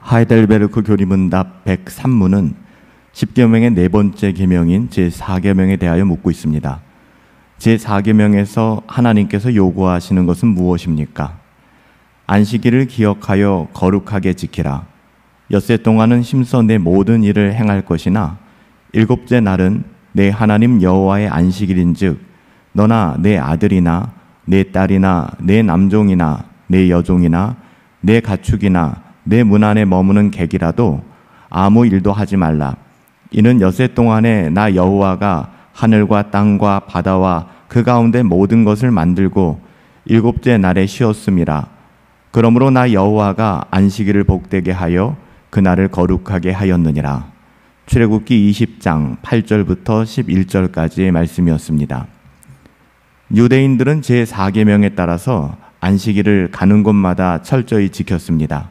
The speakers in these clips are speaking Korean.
하이델베르크 교리문답 103문은 10계명의 네 번째 계명인 제4계명에 대하여 묻고 있습니다. 제4계명에서 하나님께서 요구하시는 것은 무엇입니까? 안식일을 기억하여 거룩하게 지키라. 엿새 동안은 힘써 내 모든 일을 행할 것이나 일곱째 날은 내 하나님 여호와의 안식일인즉 너나 내 아들이나 내 딸이나 내 남종이나 내 여종이나 내 가축이나 내 문 안에 머무는 객이라도 아무 일도 하지 말라. 이는 엿새 동안에 나 여호와가 하늘과 땅과 바다와 그 가운데 모든 것을 만들고 일곱째 날에 쉬었음이라. 그러므로 나 여호와가 안식일을 복되게 하여 그날을 거룩하게 하였느니라. 출애굽기 20장 8절부터 11절까지의 말씀이었습니다. 유대인들은 제4계명에 따라서 안식일을 가는 곳마다 철저히 지켰습니다.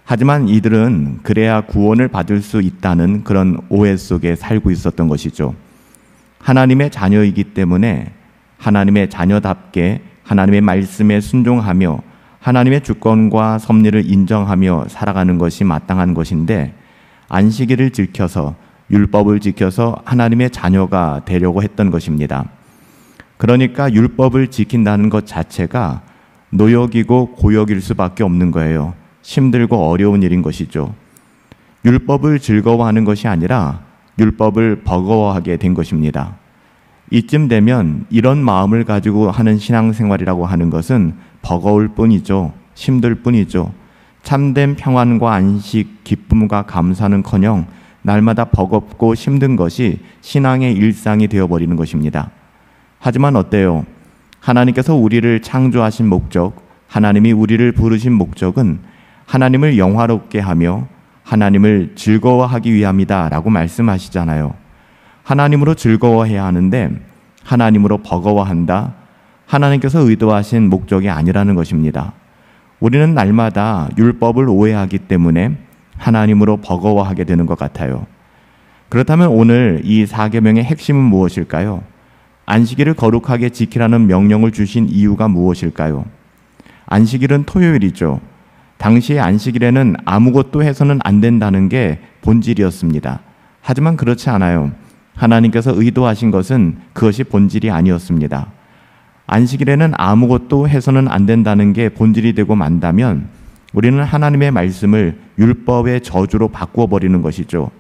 하지만 이들은 그래야 구원을 받을 수 있다는 그런 오해 속에 살고 있었던 것이죠. 하나님의 자녀이기 때문에 하나님의 자녀답게 하나님의 말씀에 순종하며 하나님의 주권과 섭리를 인정하며 살아가는 것이 마땅한 것인데 안식일을 지켜서 율법을 지켜서 하나님의 자녀가 되려고 했던 것입니다. 그러니까 율법을 지킨다는 것 자체가 노역이고 고역일 수밖에 없는 거예요. 힘들고 어려운 일인 것이죠. 율법을 즐거워하는 것이 아니라 율법을 버거워하게 된 것입니다. 이쯤 되면 이런 마음을 가지고 하는 신앙생활이라고 하는 것은 버거울 뿐이죠. 힘들 뿐이죠. 참된 평안과 안식, 기쁨과 감사는커녕 날마다 버겁고 힘든 것이 신앙의 일상이 되어버리는 것입니다. 하지만 어때요? 하나님께서 우리를 창조하신 목적, 하나님이 우리를 부르신 목적은 하나님을 영화롭게 하며 하나님을 즐거워하기 위함이다 라고 말씀하시잖아요. 하나님으로 즐거워해야 하는데 하나님으로 버거워한다? 하나님께서 의도하신 목적이 아니라는 것입니다. 우리는 날마다 율법을 오해하기 때문에 하나님으로 버거워하게 되는 것 같아요. 그렇다면 오늘 이 4계명의 핵심은 무엇일까요? 안식일을 거룩하게 지키라는 명령을 주신 이유가 무엇일까요? 안식일은 토요일이죠. 당시의 안식일에는 아무것도 해서는 안 된다는 게 본질이었습니다. 하지만 그렇지 않아요. 하나님께서 의도하신 것은 그것이 본질이 아니었습니다. 안식일에는 아무것도 해서는 안 된다는 게 본질이 되고 만다면 우리는 하나님의 말씀을 율법의 저주로 바꾸어 버리는 것이죠.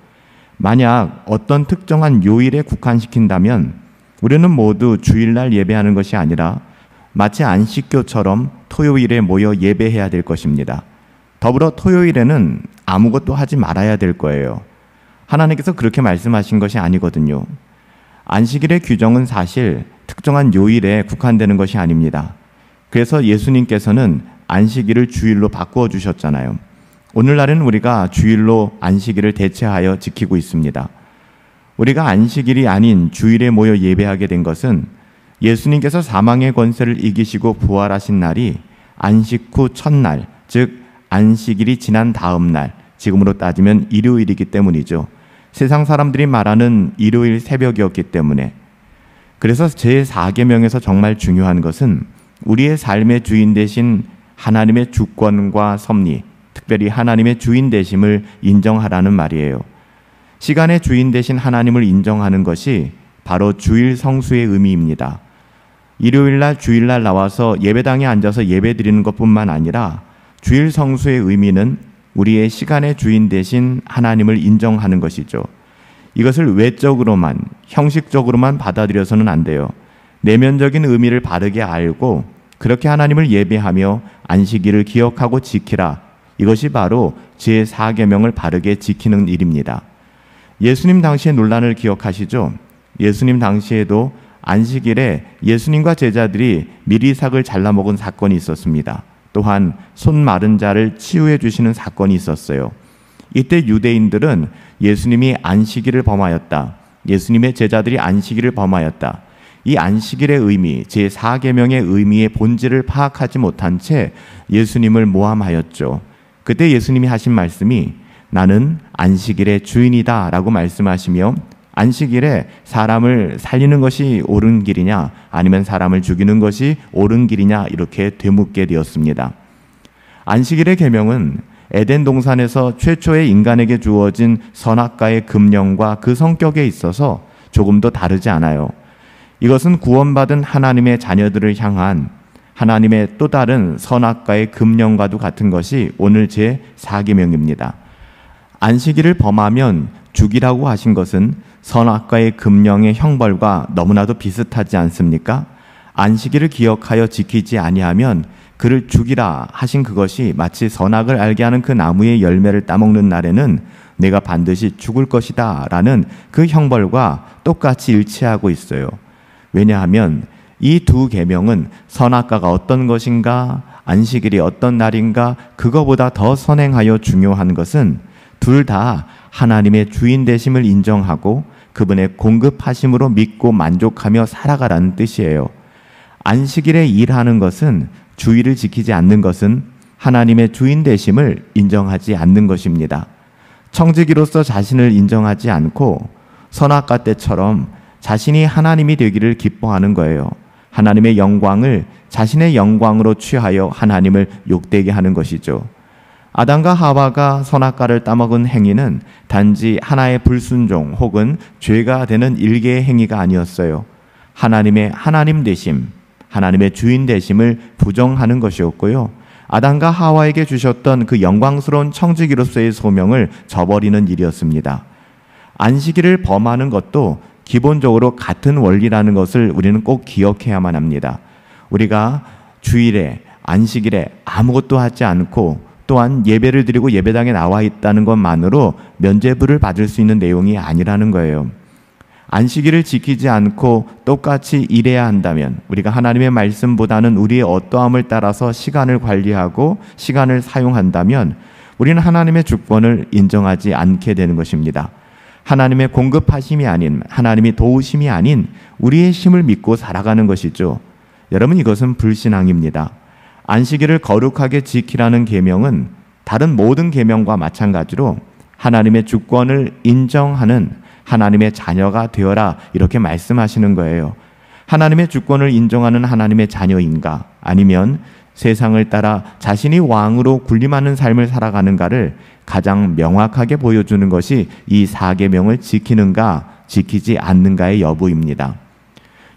만약 어떤 특정한 요일에 국한시킨다면 우리는 모두 주일날 예배하는 것이 아니라 마치 안식교처럼 토요일에 모여 예배해야 될 것입니다. 더불어 토요일에는 아무것도 하지 말아야 될 거예요. 하나님께서 그렇게 말씀하신 것이 아니거든요. 안식일의 규정은 사실 특정한 요일에 국한되는 것이 아닙니다. 그래서 예수님께서는 안식일을 주일로 바꾸어 주셨잖아요. 오늘날은 우리가 주일로 안식일을 대체하여 지키고 있습니다. 우리가 안식일이 아닌 주일에 모여 예배하게 된 것은 예수님께서 사망의 권세를 이기시고 부활하신 날이 안식 후 첫날, 즉 안식일이 지난 다음 날, 지금으로 따지면 일요일이기 때문이죠. 세상 사람들이 말하는 일요일 새벽이었기 때문에. 그래서 제4계명에서 정말 중요한 것은 우리의 삶의 주인 되신 하나님의 주권과 섭리, 특별히 하나님의 주인 되심을 인정하라는 말이에요. 시간의 주인 되신 하나님을 인정하는 것이 바로 주일 성수의 의미입니다. 일요일날 주일날 나와서 예배당에 앉아서 예배드리는 것뿐만 아니라 주일 성수의 의미는 우리의 시간의 주인 되신 하나님을 인정하는 것이죠. 이것을 외적으로만, 형식적으로만 받아들여서는 안 돼요. 내면적인 의미를 바르게 알고 그렇게 하나님을 예배하며 안식일을 기억하고 지키라. 이것이 바로 제4계명을 바르게 지키는 일입니다. 예수님 당시의 논란을 기억하시죠? 예수님 당시에도 안식일에 예수님과 제자들이 미리삭을 잘라먹은 사건이 있었습니다. 또한 손 마른 자를 치유해 주시는 사건이 있었어요. 이때 유대인들은 예수님이 안식일을 범하였다. 예수님의 제자들이 안식일을 범하였다. 이 안식일의 의미, 제4계명의 의미의 본질을 파악하지 못한 채 예수님을 모함하였죠. 그때 예수님이 하신 말씀이 나는 안식일의 주인이다 라고 말씀하시며 안식일에 사람을 살리는 것이 옳은 길이냐 아니면 사람을 죽이는 것이 옳은 길이냐 이렇게 되묻게 되었습니다. 안식일의 계명은 에덴 동산에서 최초의 인간에게 주어진 선악과의 금령과 그 성격에 있어서 조금도 다르지 않아요. 이것은 구원받은 하나님의 자녀들을 향한 하나님의 또 다른 선악과의 금령과도 같은 것이 오늘 제4계명입니다. 안식일을 범하면 죽이라고 하신 것은 선악과의 금령의 형벌과 너무나도 비슷하지 않습니까? 안식일을 기억하여 지키지 아니하면 그를 죽이라 하신 그것이 마치 선악을 알게 하는 그 나무의 열매를 따먹는 날에는 내가 반드시 죽을 것이다 라는 그 형벌과 똑같이 일치하고 있어요. 왜냐하면 이 두 계명은 선악과가 어떤 것인가, 안식일이 어떤 날인가, 그거보다 더 선행하여 중요한 것은 둘 다 하나님의 주인 되심을 인정하고 그분의 공급하심으로 믿고 만족하며 살아가라는 뜻이에요. 안식일에 일하는 것은, 주일을 지키지 않는 것은 하나님의 주인 되심을 인정하지 않는 것입니다. 청지기로서 자신을 인정하지 않고 선악과 때처럼 자신이 하나님이 되기를 기뻐하는 거예요. 하나님의 영광을 자신의 영광으로 취하여 하나님을 욕되게 하는 것이죠. 아담과 하와가 선악과를 따먹은 행위는 단지 하나의 불순종 혹은 죄가 되는 일개의 행위가 아니었어요. 하나님의 하나님 되심, 하나님의 주인 되심을 부정하는 것이었고요. 아담과 하와에게 주셨던 그 영광스러운 청지기로서의 소명을 저버리는 일이었습니다. 안식일을 범하는 것도 기본적으로 같은 원리라는 것을 우리는 꼭 기억해야만 합니다. 우리가 주일에, 안식일에 아무것도 하지 않고 또한 예배를 드리고 예배당에 나와 있다는 것만으로 면죄부를 받을 수 있는 내용이 아니라는 거예요. 안식일을 지키지 않고 똑같이 일해야 한다면 우리가 하나님의 말씀보다는 우리의 어떠함을 따라서 시간을 관리하고 시간을 사용한다면 우리는 하나님의 주권을 인정하지 않게 되는 것입니다. 하나님의 공급하심이 아닌, 하나님이 도우심이 아닌 우리의 힘을 믿고 살아가는 것이죠. 여러분, 이것은 불신앙입니다. 안식일을 거룩하게 지키라는 계명은 다른 모든 계명과 마찬가지로 하나님의 주권을 인정하는 하나님의 자녀가 되어라, 이렇게 말씀하시는 거예요. 하나님의 주권을 인정하는 하나님의 자녀인가, 아니면 세상을 따라 자신이 왕으로 군림하는 삶을 살아가는가를 가장 명확하게 보여주는 것이 이 4계명을 지키는가 지키지 않는가의 여부입니다.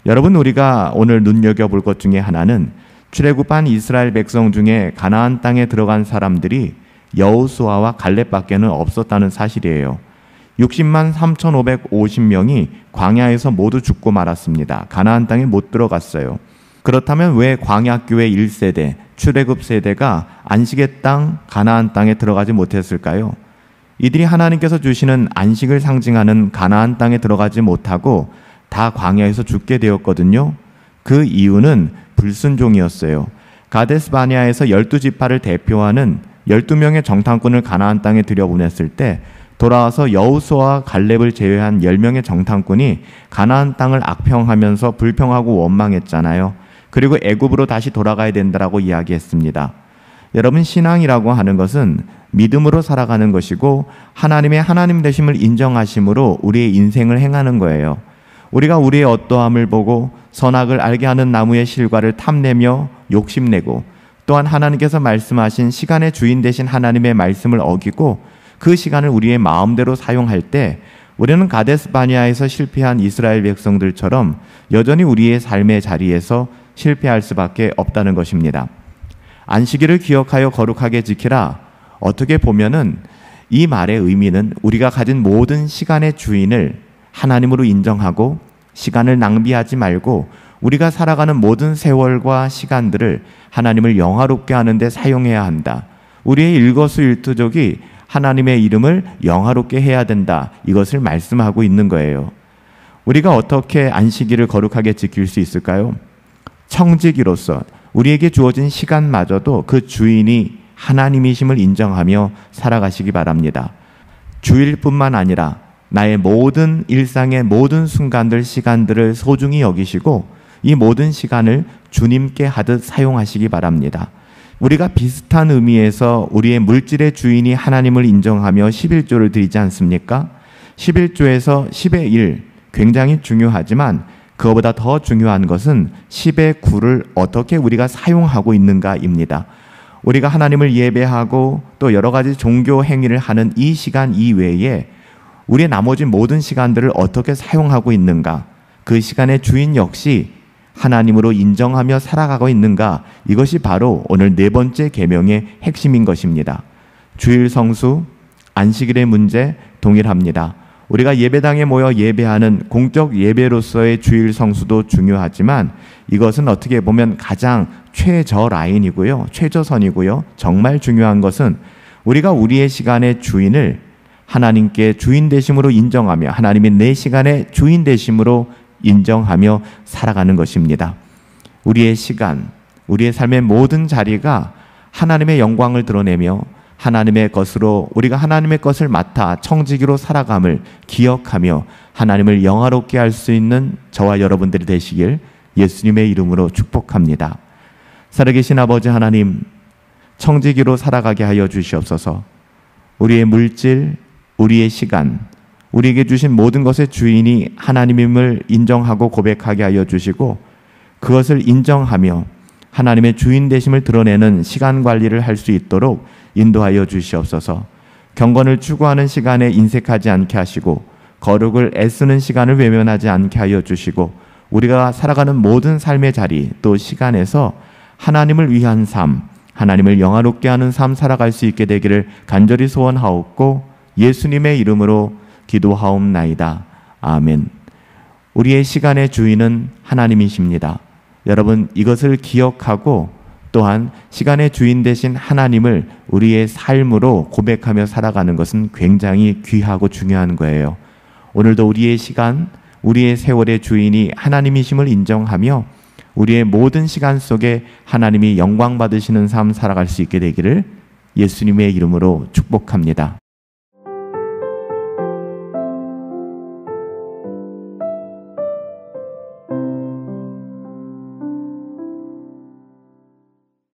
여러분, 우리가 오늘 눈여겨볼 것 중에 하나는 출애굽한 이스라엘 백성 중에 가나안 땅에 들어간 사람들이 여호수아와 갈렙밖에는 없었다는 사실이에요. 60만 3,550명이 광야에서 모두 죽고 말았습니다. 가나안 땅에 못 들어갔어요. 그렇다면 왜 광야교회 1세대, 출애굽 세대가 안식의 땅, 가나안 땅에 들어가지 못했을까요? 이들이 하나님께서 주시는 안식을 상징하는 가나안 땅에 들어가지 못하고 다 광야에서 죽게 되었거든요. 그 이유는 불순종이었어요. 가데스 바네아에서 12지파를 대표하는 12명의 정탐꾼을 가나안 땅에 들여보냈을 때 돌아와서 여호수아와 갈렙을 제외한 10명의 정탐꾼이 가나안 땅을 악평하면서 불평하고 원망했잖아요. 그리고 애굽으로 다시 돌아가야 된다라고 이야기했습니다. 여러분, 신앙이라고 하는 것은 믿음으로 살아가는 것이고 하나님의 하나님 되심을 인정하심으로 우리의 인생을 행하는 거예요. 우리가 우리의 어떠함을 보고 선악을 알게 하는 나무의 실과를 탐내며 욕심내고 또한 하나님께서 말씀하신 시간의 주인 되신 하나님의 말씀을 어기고 그 시간을 우리의 마음대로 사용할 때 우리는 가데스 바네아에서 실패한 이스라엘 백성들처럼 여전히 우리의 삶의 자리에서 실패할 수밖에 없다는 것입니다. 안식일을 기억하여 거룩하게 지키라. 어떻게 보면은 이 말의 의미는 우리가 가진 모든 시간의 주인을 하나님으로 인정하고 시간을 낭비하지 말고 우리가 살아가는 모든 세월과 시간들을 하나님을 영화롭게 하는 데 사용해야 한다. 우리의 일거수일투족이 하나님의 이름을 영화롭게 해야 된다. 이것을 말씀하고 있는 거예요. 우리가 어떻게 안식일을 거룩하게 지킬 수 있을까요? 청지기로서 우리에게 주어진 시간마저도 그 주인이 하나님이심을 인정하며 살아가시기 바랍니다. 주일뿐만 아니라 나의 모든 일상의 모든 순간들, 시간들을 소중히 여기시고 이 모든 시간을 주님께 하듯 사용하시기 바랍니다. 우리가 비슷한 의미에서 우리의 물질의 주인이 하나님을 인정하며 11조를 드리지 않습니까? 11조에서 10의 1, 굉장히 중요하지만 그거보다 더 중요한 것은 10의 9를 어떻게 우리가 사용하고 있는가입니다. 우리가 하나님을 예배하고 또 여러 가지 종교 행위를 하는 이 시간 이외에 우리의 나머지 모든 시간들을 어떻게 사용하고 있는가, 그 시간의 주인 역시 하나님으로 인정하며 살아가고 있는가, 이것이 바로 오늘 네 번째 계명의 핵심인 것입니다. 주일 성수, 안식일의 문제 동일합니다. 우리가 예배당에 모여 예배하는 공적 예배로서의 주일 성수도 중요하지만 이것은 어떻게 보면 가장 최저 라인이고요, 최저선이고요. 정말 중요한 것은 우리가 우리의 시간의 주인을 하나님께 주인 되심으로 인정하며 하나님이 내 시간의 주인 되심으로 인정하며 살아가는 것입니다. 우리의 시간, 우리의 삶의 모든 자리가 하나님의 영광을 드러내며 하나님의 것으로 우리가 하나님의 것을 맡아 청지기로 살아감을 기억하며 하나님을 영화롭게 할 수 있는 저와 여러분들이 되시길 예수님의 이름으로 축복합니다. 살아계신 아버지 하나님, 청지기로 살아가게 하여 주시옵소서. 우리의 물질, 우리의 시간, 우리에게 주신 모든 것의 주인이 하나님임을 인정하고 고백하게 하여 주시고 그것을 인정하며 하나님의 주인 되심을 드러내는 시간 관리를 할 수 있도록 인도하여 주시옵소서. 경건을 추구하는 시간에 인색하지 않게 하시고 거룩을 애쓰는 시간을 외면하지 않게 하여 주시고 우리가 살아가는 모든 삶의 자리 또 시간에서 하나님을 위한 삶, 하나님을 영화롭게 하는 삶 살아갈 수 있게 되기를 간절히 소원하옵고 예수님의 이름으로 기도하옵나이다. 아멘. 우리의 시간의 주인은 하나님이십니다. 여러분, 이것을 기억하고 또한 시간의 주인 되신 하나님을 우리의 삶으로 고백하며 살아가는 것은 굉장히 귀하고 중요한 거예요. 오늘도 우리의 시간, 우리의 세월의 주인이 하나님이심을 인정하며 우리의 모든 시간 속에 하나님이 영광 받으시는 삶 살아갈 수 있게 되기를 예수님의 이름으로 축복합니다.